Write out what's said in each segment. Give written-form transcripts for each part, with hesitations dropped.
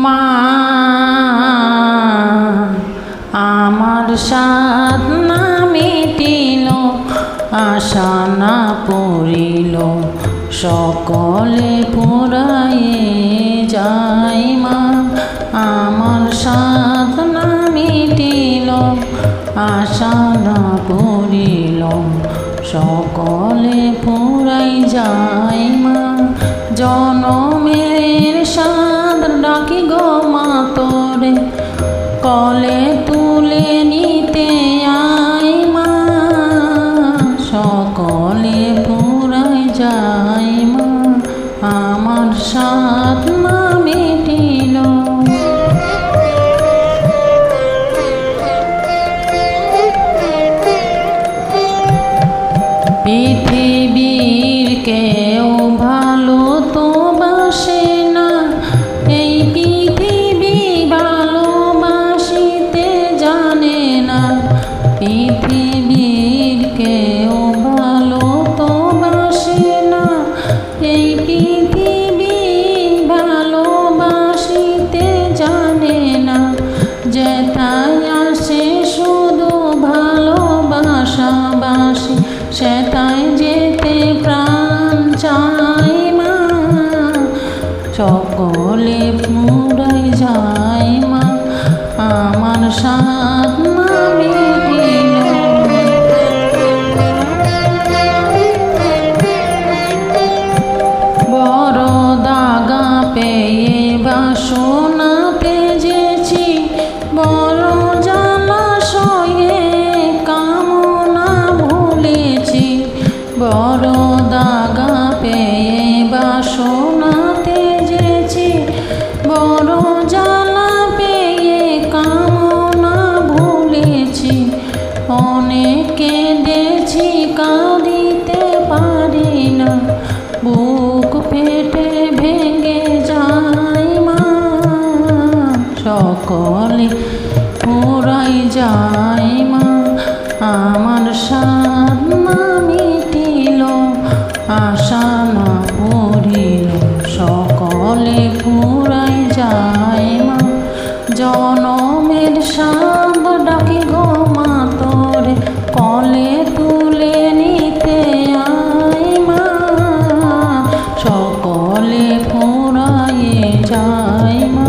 মা আমার সাধ না মিটিল, আশা না পড়িল, সকলে ফুরায়ে যায়। মা আমার সাধ না মিটিল, আশা না পড়িল, সকলে ফুরাই যায়। মা জনমের সাধ ডাকি গো মা তোরে, কলে তুলে নিতে আয়। মা সকলে ফুরাই যায়। মা আমার সাধ না মিটিল। পৃথিবীর কেউ ভালো তো বাসে না, এই পৃথিবী ভালোবাসিতে জানে না। পৃথিবীর কেউ ভালো তো বাসে না, এই পৃথিবী ভালোবাসিতে জানে না। যেথায় আসে শুধু ভালোবাসাবাসি, সেটাই যেতে প্রাণ চাই। মা সকলে ফুরাই যায়। মা আমার সাধ না মিটিল। বড় দাগা পেয়ে বাসনা পেয়েছি, বড় জলাশয়ে কামনা ভুলেছি। বড় দাগা পেয়ে বাসনা তেজেছি, বড় জ্বালা পেয়ে কামনা ভুলেছি। অনেক কেঁদেছি কাঁদিতে পারি না, বুক ফেটে ভেঙে যায়। মা সকলে ফুরাই যায়। মা আমার সাধ না মিটিল, আশা না পড়িল, সকলে ফুরাই যায়। মা জনমের সাধ ডাকি গো মা তোরে, কলে তুলে নিতে আয়। মা সকলে ফুরাইয়ে যায়। মা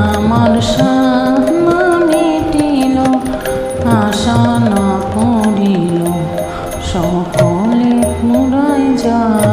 আমার সাধ না মিটিল, আশা না পড়িল, সকলে ফুরাই যায়।